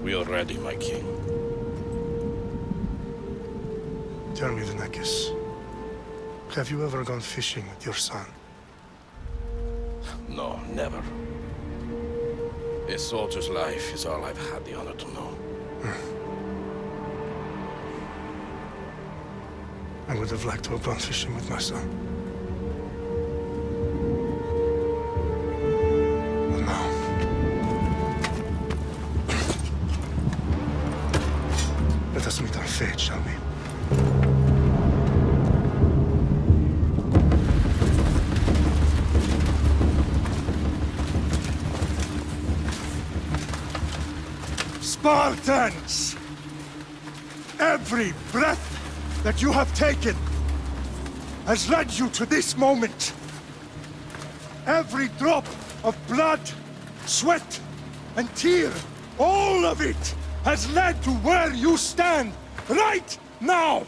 We are ready, my king. Tell me, Lenekis, have you ever gone fishing with your son? No, never. A soldier's life is all I've had the honor to know. I would have liked to have gone fishing with my son. But now... Let us meet on fate, shall we? Spartans! Every breath that you have taken has led you to this moment. Every drop of blood, sweat, and tear, all of it has led to where you stand right now.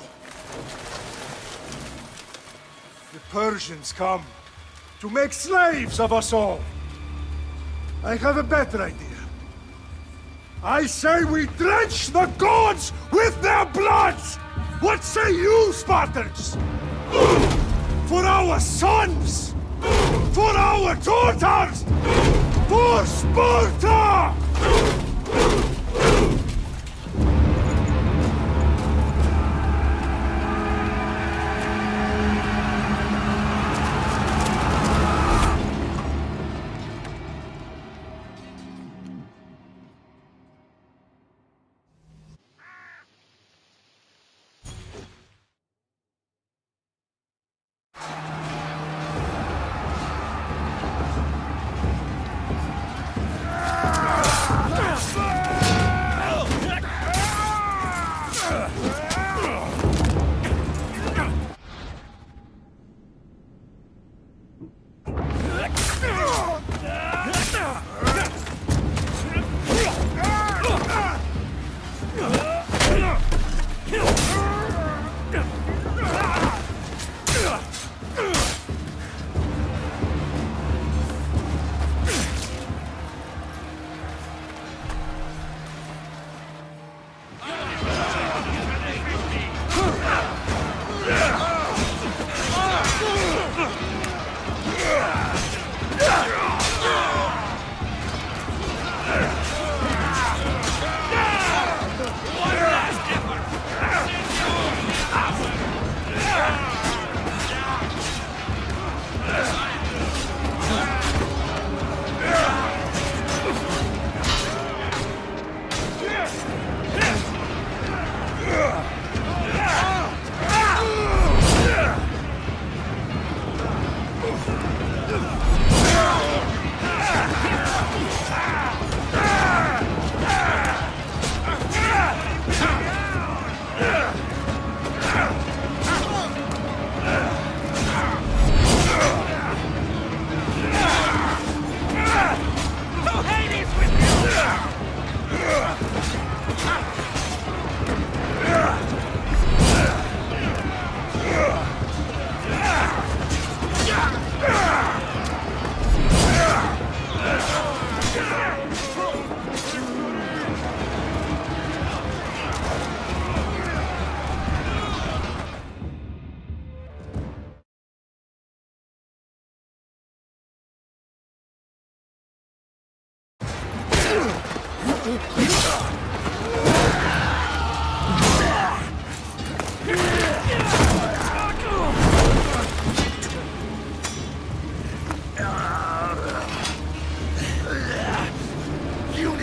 The Persians come to make slaves of us all. I have a better idea. I say we drench the gods with their blood! What say you, Spartans? For our sons! For our daughters! For Sparta!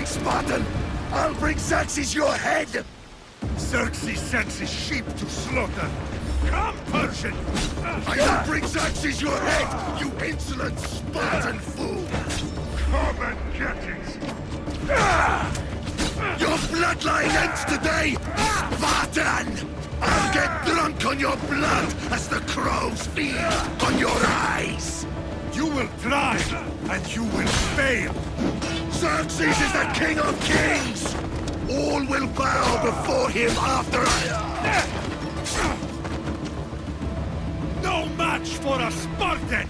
Spartan! I'll bring Xerxes your head! Xerxes sends his sheep to slaughter. Come, Persian! I'll bring Xerxes your head, you insolent Spartan fool! Come and get it! Your bloodline ends today, Spartan! I'll get drunk on your blood as the crows feed on your eyes! You will try, and you will fail! Xerxes is the king of kings! All will bow before him after No match for a Spartan!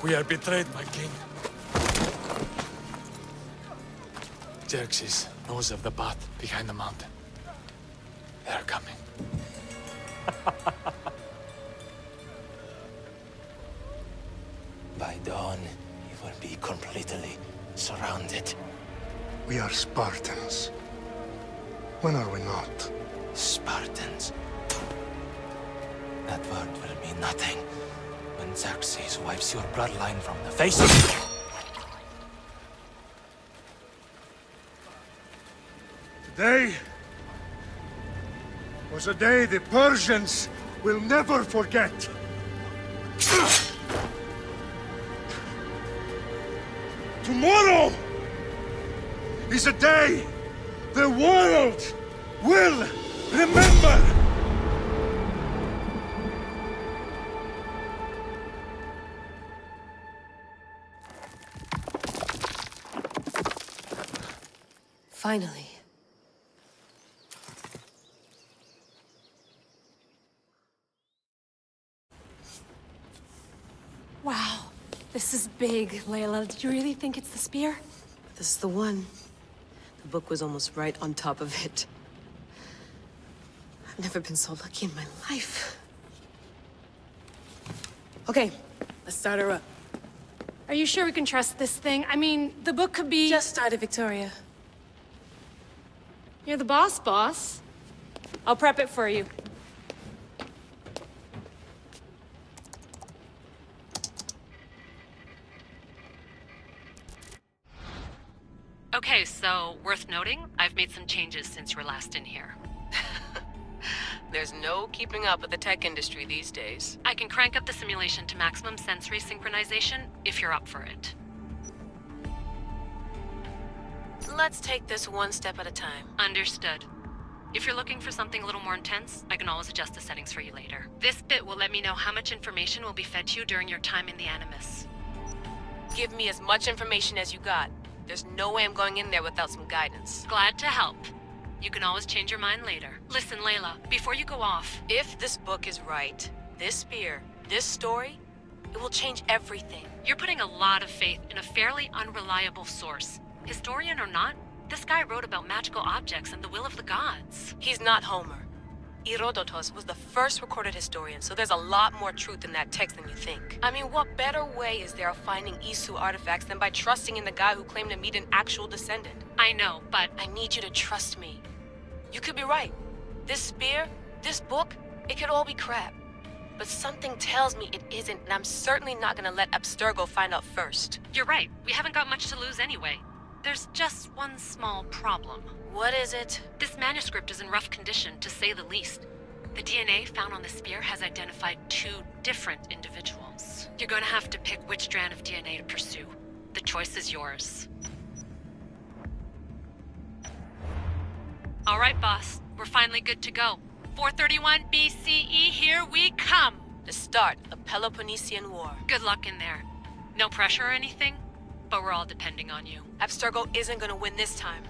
We are betrayed, my king. Xerxes knows of the path behind the mountain. They are coming. By dawn, you will be completely surrounded. We are Spartans. When are we not? Spartans. That word will mean nothing when Xerxes wipes your bloodline from the face of... Today was a day the Persians will never forget. Tomorrow is a day the world will remember. Finally. Wow, this is big, Layla. Did you really think it's the spear? This is the one. The book was almost right on top of it. I've never been so lucky in my life. Okay, let's start her up. Are you sure we can trust this thing? I mean, the book could be... Just started, Victoria. You're the boss. I'll prep it for you. Okay, so worth noting, I've made some changes since you were last in here. There's no keeping up with the tech industry these days. I can crank up the simulation to maximum sensory synchronization if you're up for it. Let's take this one step at a time. Understood. If you're looking for something a little more intense, I can always adjust the settings for you later. This bit will let me know how much information will be fed to you during your time in the Animus. Give me as much information as you got. There's no way I'm going in there without some guidance. Glad to help. You can always change your mind later. Listen, Layla, before you go off... If this book is right, this spear, this story, it will change everything. You're putting a lot of faith in a fairly unreliable source. Historian or not, this guy wrote about magical objects and the will of the gods. He's not Homer. Herodotus was the first recorded historian, so there's a lot more truth in that text than you think. I mean, what better way is there of finding Isu artifacts than by trusting in the guy who claimed to meet an actual descendant? I know, but... I need you to trust me. You could be right. This spear, this book, it could all be crap. But something tells me it isn't, and I'm certainly not gonna let Abstergo find out first. You're right. We haven't got much to lose anyway. There's just one small problem. What is it? This manuscript is in rough condition, to say the least. The DNA found on the spear has identified 2 different individuals. You're going to have to pick which strand of DNA to pursue. The choice is yours. All right, boss. We're finally good to go. 431 BCE, here we come! The start of the Peloponnesian War. Good luck in there. No pressure or anything, but we're all depending on you. Abstergo isn't gonna win this time.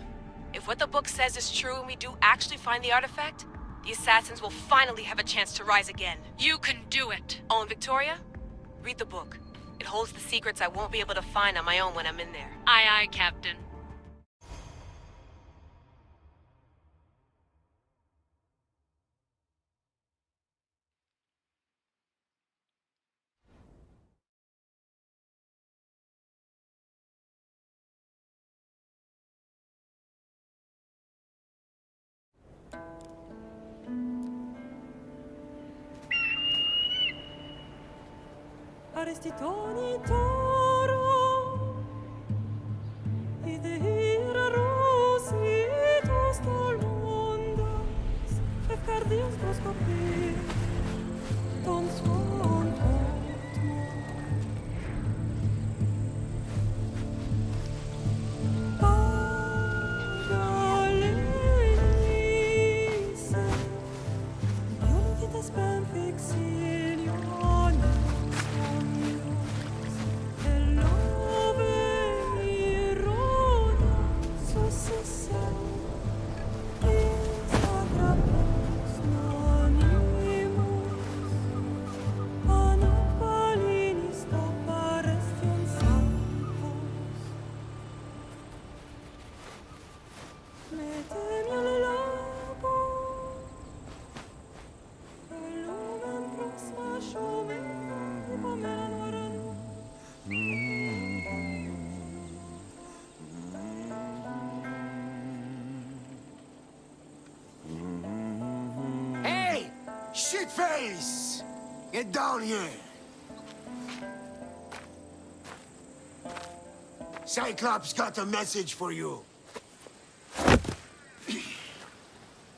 If what the book says is true and we do actually find the artifact, the assassins will finally have a chance to rise again. You can do it! Oh, and Victoria? Read the book. It holds the secrets I won't be able to find on my own when I'm in there. Aye, aye, Captain. Arestitoni toro, idehira rositos tolmondas, efcardios proscopir, ton son otmo. Pagalenice, ionitas ben fixilionis. shitface! Get down here! Cyclops got a message for you.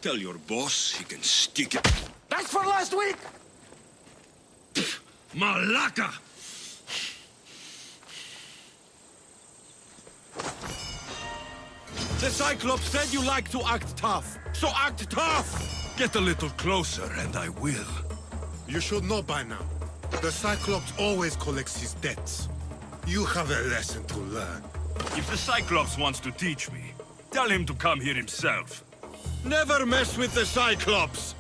Tell your boss he can stick it. That's for last week! Malaka! The Cyclops said you like to act tough, so act tough! Get a little closer and I will. You should know by now. The Cyclops always collects his debts. You have a lesson to learn. If the Cyclops wants to teach me, tell him to come here himself. Never mess with the Cyclops!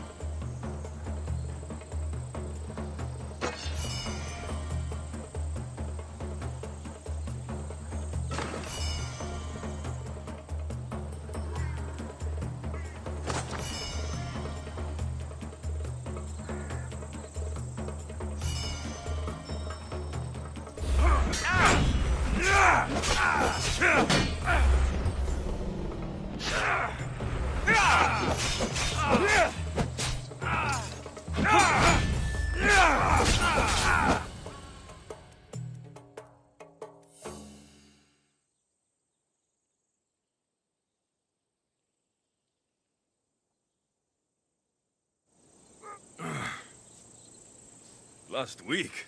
Last week?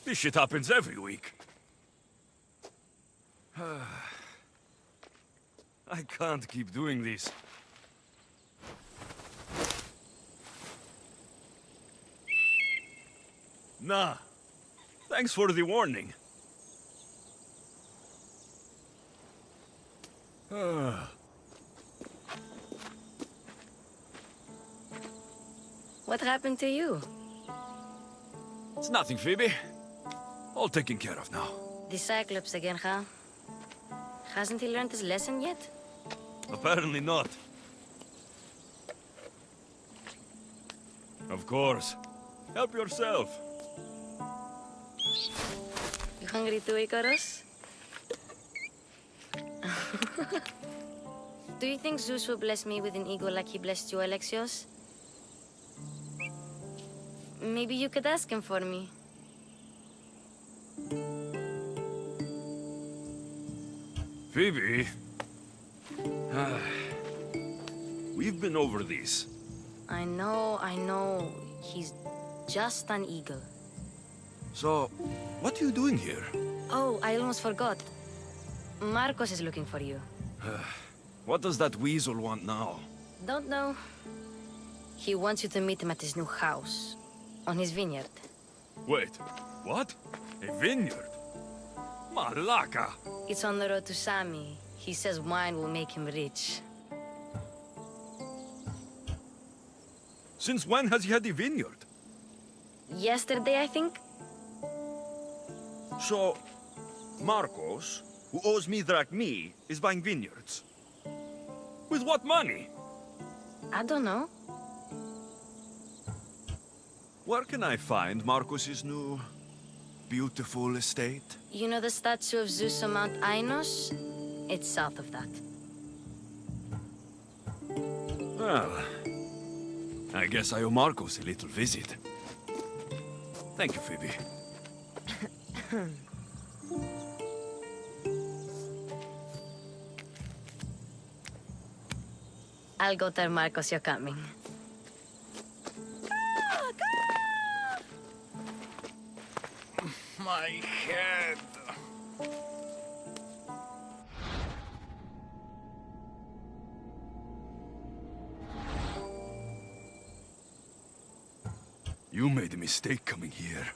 This shit happens every week. I can't keep doing this. Nah. Thanks for the warning. What happened to you? It's nothing, Phoebe. All taken care of now. The Cyclops again, huh? Hasn't he learned his lesson yet? Apparently not. Of course. Help yourself. You hungry too, Icarus? Do you think Zeus will bless me with an ego like he blessed you, Alexios? Maybe you could ask him for me. Phoebe. We've been over this. I know. He's just an eagle. So, what are you doing here? Oh, I almost forgot. Marcos is looking for you. What does that weasel want now? Don't know. He wants you to meet him at his new house. On his vineyard. Wait, what? A vineyard? Malaka! It's on the road to Sami. He says wine will make him rich. Since when has he had a vineyard? Yesterday, I think? So, Marcos, who owes me drachmi, is buying vineyards. With what money? I don't know. Where can I find Marcos's new, beautiful estate? You know the statue of Zeus on Mount Ainos? It's south of that. Well, I guess I owe Marcos a little visit. Thank you, Phoebe. I'll go tell Marcos you're coming. My head. You made a mistake coming here.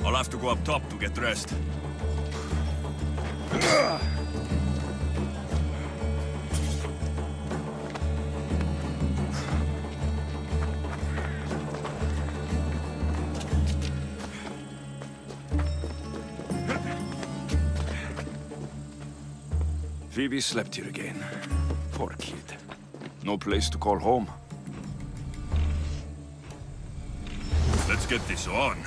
I'll have to go up top to get dressed. Phoebe slept here again. Poor kid. No place to call home. Let's Let's get this on.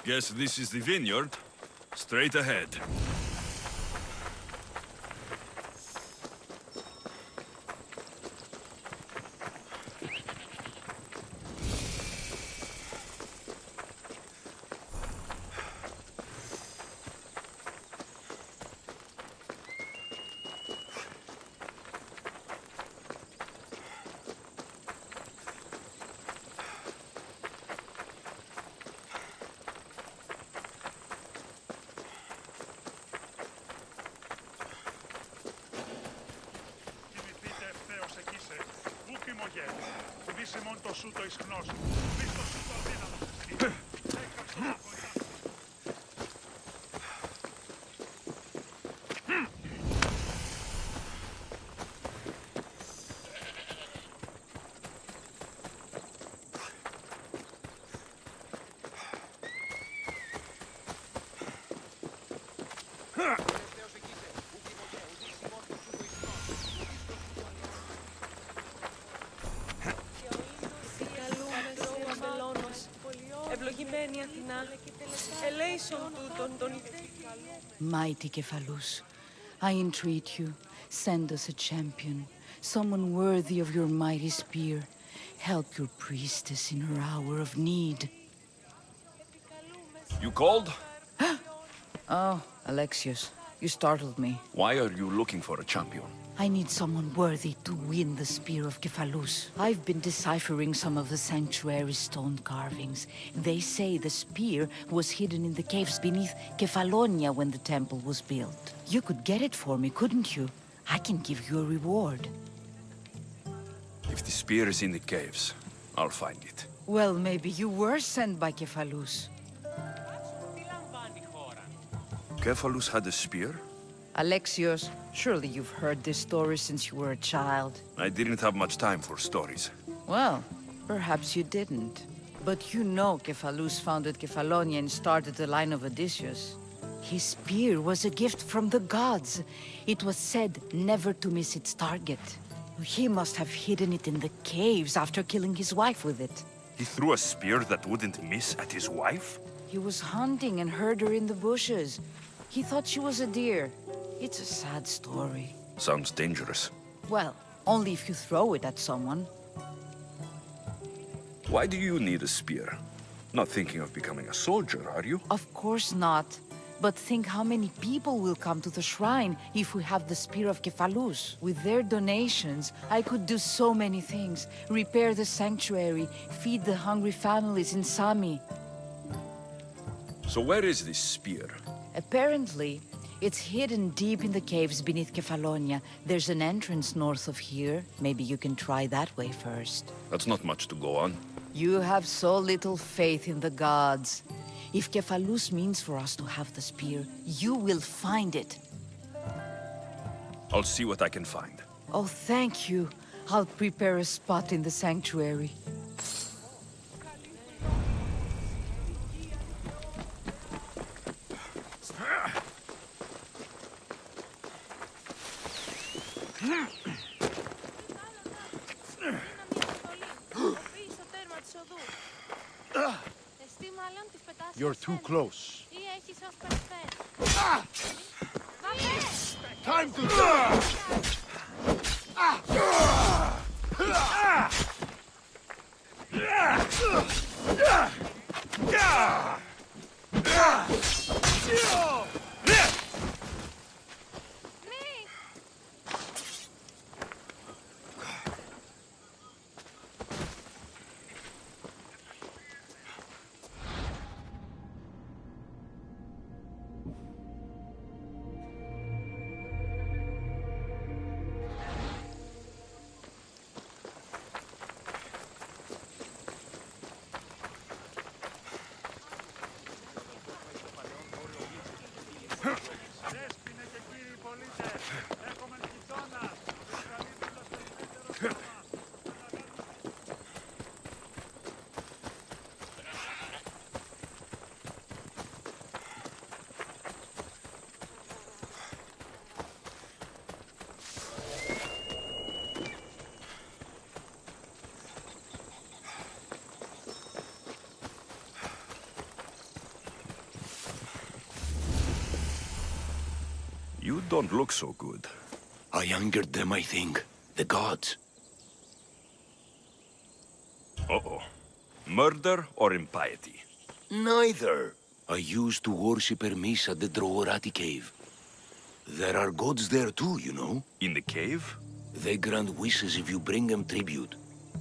Guess this is the vineyard. Straight ahead. Mighty Kephalus, I entreat you, send us a champion, someone worthy of your mighty spear. Help your priestess in her hour of need. You called? Oh, Alexios, you startled me. Why are you looking for a champion? I need someone worthy to win the spear of Kephalus. I've been deciphering some of the sanctuary's stone carvings. They say the spear was hidden in the caves beneath Kefalonia when the temple was built. You could get it for me, couldn't you? I can give you a reward. If the spear is in the caves, I'll find it. Well, maybe you were sent by Kephalus. Kephalus had a spear? Alexios, surely you've heard this story since you were a child. I didn't have much time for stories. Well, perhaps you didn't. But you know Kephalus founded Kefalonia and started the line of Odysseus. His spear was a gift from the gods. It was said never to miss its target. He must have hidden it in the caves after killing his wife with it. He threw a spear that wouldn't miss at his wife? He was hunting and heard her in the bushes. He thought she was a deer. It's a sad story. Sounds dangerous. Well, only if you throw it at someone. Why do you need a spear? Not thinking of becoming a soldier, are you? Of course not. But think how many people will come to the shrine if we have the Spear of Kephalus. With their donations, I could do so many things. Repair the sanctuary, feed the hungry families in Sami. So where is this spear? Apparently, it's hidden deep in the caves beneath Kefalonia. There's an entrance north of here. Maybe you can try that way first. That's not much to go on. You have so little faith in the gods. If Kephalus means for us to have the spear, you will find it. I'll see what I can find. Oh, thank you. I'll prepare a spot in the sanctuary. You're too close. Time to die! You don't look so good. I angered them, I think. The gods. Uh-oh. Murder or impiety? Neither. I used to worship Hermes at the Droorati cave. There are gods there too, you know. In the cave? They grant wishes if you bring them tribute.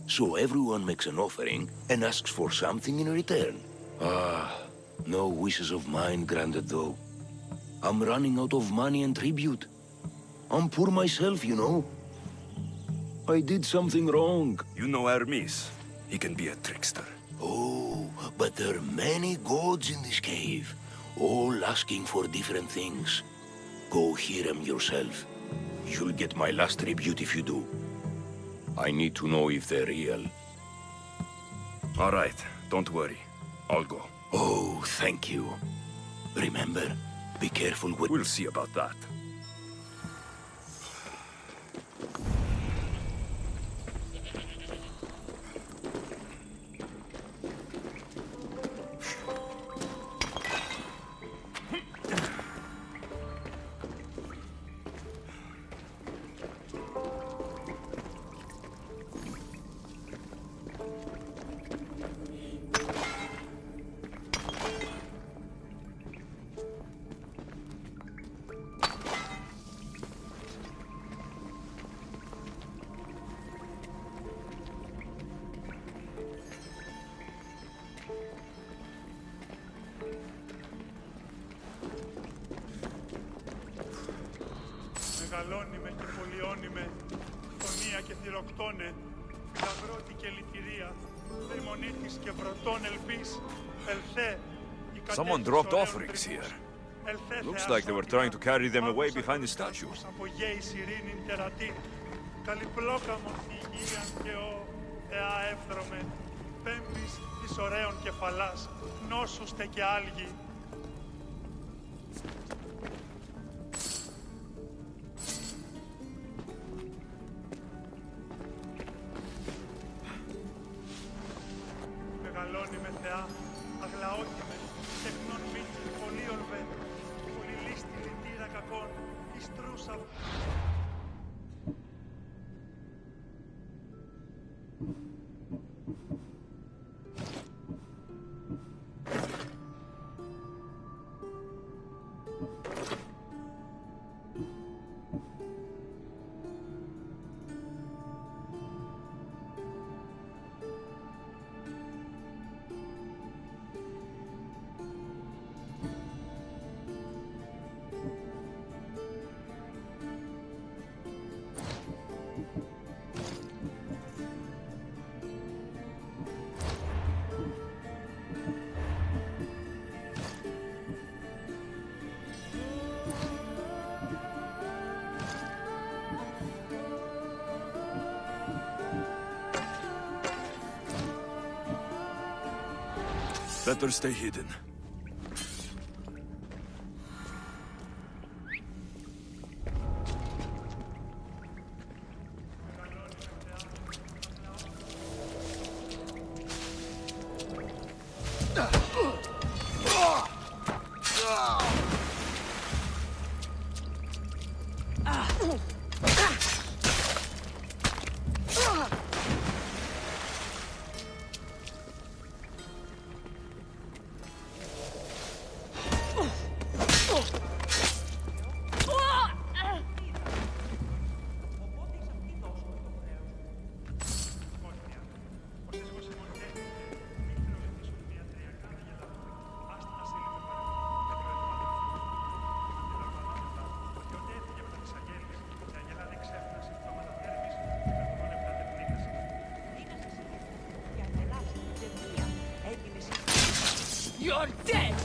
So everyone makes an offering and asks for something in return. Ah, no wishes of mine granted though. I'm running out of money and tribute. I'm poor myself, you know. I did something wrong. You know Hermes. He can be a trickster. Oh, but there are many gods in this cave, all asking for different things. Go hear them yourself. You'll get my last tribute if you do. I need to know if they're real. All right, don't worry. I'll go. Oh, thank you. Remember, be careful with... We'll see about that. Μεγαλώνει με και πολιώνει με, φωνία και θηροκτώνε, λαμπρότη και λυτηρία, δαιμονίτης και πρωτών ελπίς, ελθέ. Someone dropped offerings here. Looks like they were trying to carry them away behind the statue. Απογέης ειρήνην τερατή, καλυπλόκαμον υγείαν και ο θεά εύθρωμε, πέμπτης της ωραίων κεφαλάς, νόσουστε και άλγη. Better stay hidden. You're dead!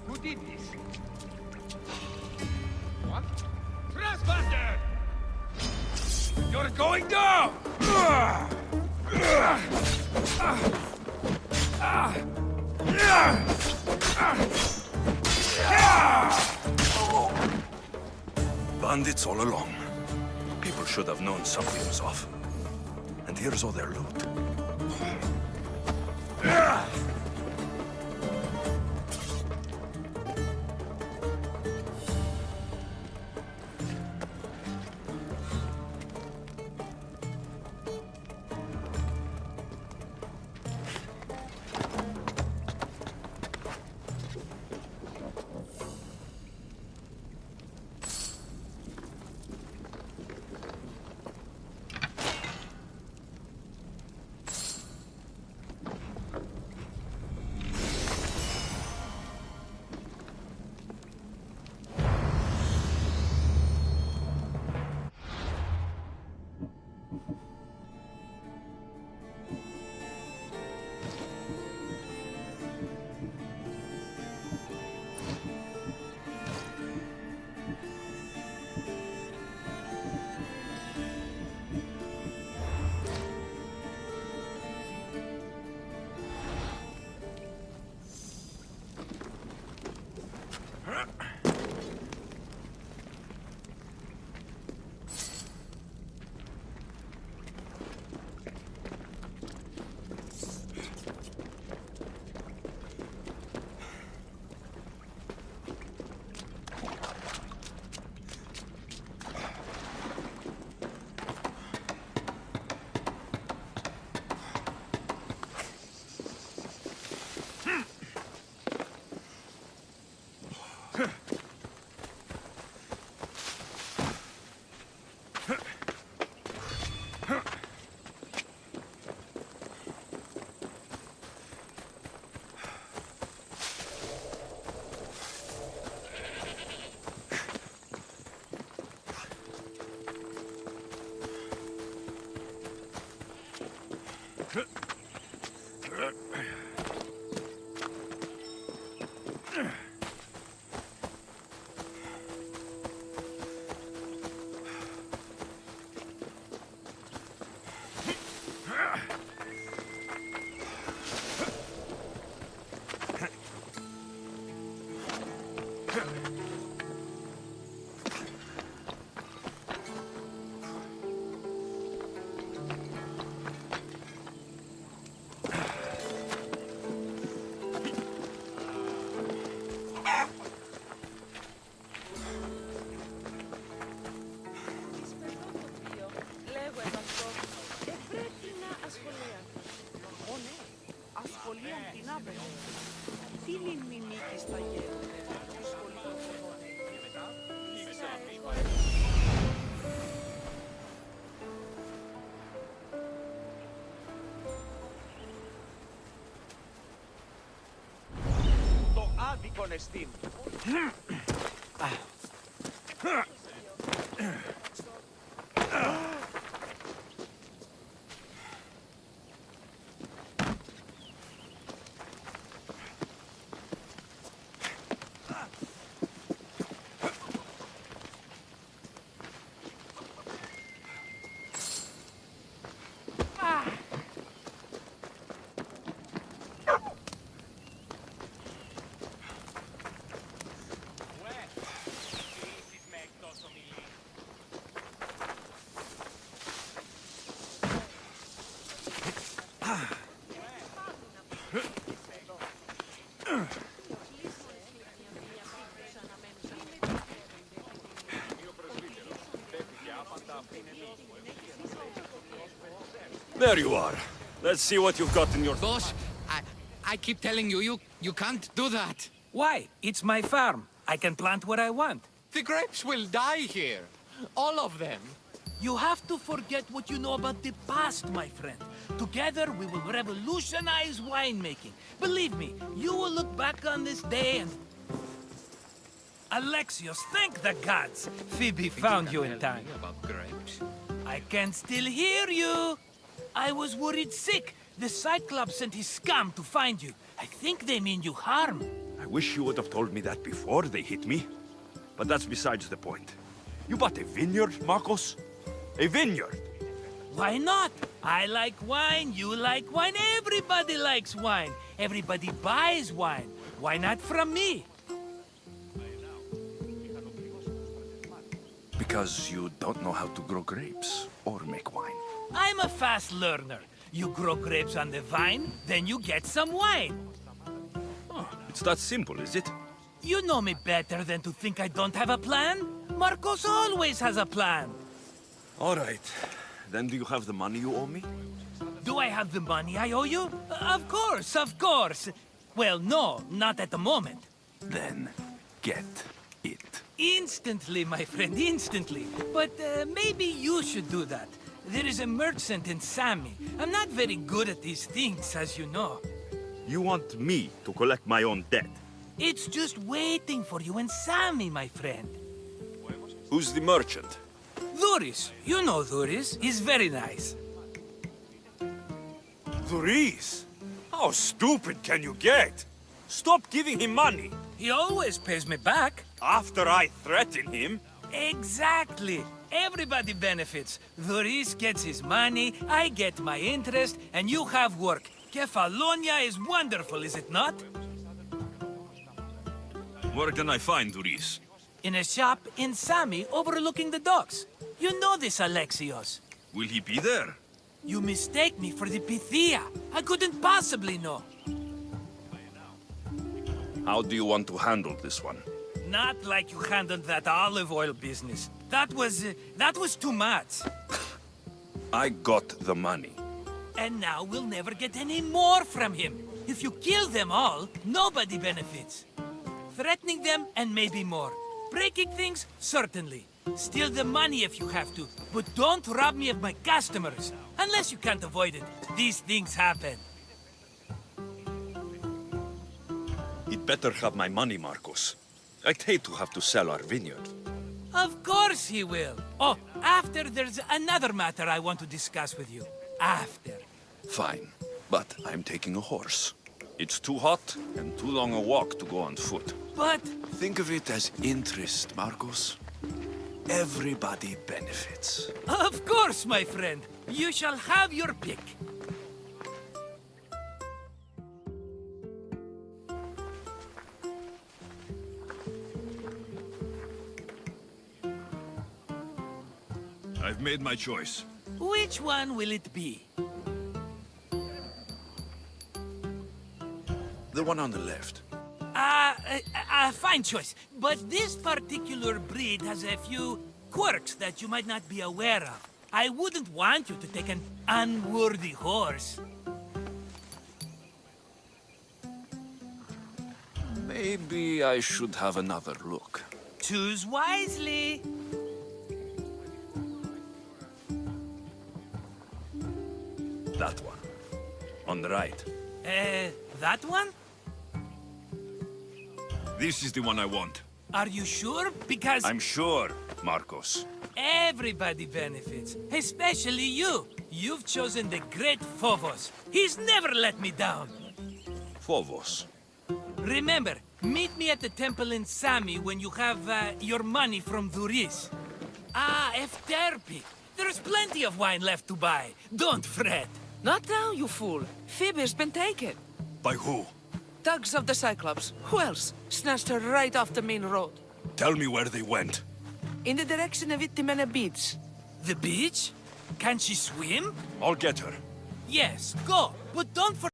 Who did this? What? Trespasser! You're going down! Bandits all along. People should have known something was off. And here's all their loot. There you are. Let's see what you've got in your... Boss, I keep telling you, you can't do that. Why? It's my farm. I can plant what I want. The grapes will die here. All of them. You have to forget what you know about the past, my friend. Together, we will revolutionize winemaking. Believe me, you will look back on this day and... Alexios, thank the gods! Phoebe found you in time. About grapes. I can still hear you! I was worried sick. The Cyclops sent his scum to find you. I think they mean you harm. I wish you would have told me that before they hit me. But that's besides the point. You bought a vineyard, Marcos? A vineyard? Why not? I like wine, you like wine, everybody likes wine. Everybody buys wine. Why not from me? Because you don't know how to grow grapes or make wine. I'm a fast learner. You grow grapes on the vine, then you get some wine. Oh, it's that simple, is it? You know me better than to think I don't have a plan. Marcos always has a plan. All right. Then do you have the money you owe me? Do I have the money I owe you? Of course, of course. Well, no, not at the moment. Then get it. Instantly, my friend, instantly. But maybe you should do that. There is a merchant in Sami. I'm not very good at these things, as you know. You want me to collect my own debt? It's just waiting for you in Sami, my friend. Who's the merchant? Dhuris. You know Dhuris. He's very nice. Dhuris? How stupid can you get? Stop giving him money. He always pays me back. After I threaten him? Exactly. Everybody benefits. Dhuris gets his money, I get my interest, and you have work. Kefalonia is wonderful, is it not? Where can I find Dhuris? In a shop in Sami overlooking the docks. You know this, Alexios. Will he be there? You mistake me for the Pythia. I couldn't possibly know. How do you want to handle this one? Not like you handled that olive oil business. That was too much. I got the money. And now we'll never get any more from him. If you kill them all, nobody benefits. Threatening them, and maybe more. Breaking things, certainly. Steal the money if you have to, but don't rob me of my customers. Unless you can't avoid it. These things happen. He'd better have my money, Marcos. I'd hate to have to sell our vineyard. Of course he will. Oh, after there's another matter I want to discuss with you. After. Fine, but I'm taking a horse. It's too hot and too long a walk to go on foot. But... Think of it as interest, Marcos. Everybody benefits. Of course, my friend. You shall have your pick. I've made my choice. Which one will it be? The one on the left. Fine choice. But this particular breed has a few quirks that you might not be aware of. I wouldn't want you to take an unworthy horse. Maybe I should have another look. Choose wisely. That one. On the right. That one? This is the one I want. Are you sure? Because I'm sure, Marcos. everybody benefits, especially you. You've chosen the great Phobos. He's never let me down. Phobos. Remember, meet me at the temple in Sami when you have your money from Duris. Ah, Efterpi. There's plenty of wine left to buy. Don't fret. Not now, you fool. Phoebe's been taken. By who? Thugs of the Cyclops. Who else? Snatched her right off the main road. Tell me where they went. In the direction of Itimena Beach. The beach? Can she swim? I'll get her. Yes, go. But don't forget.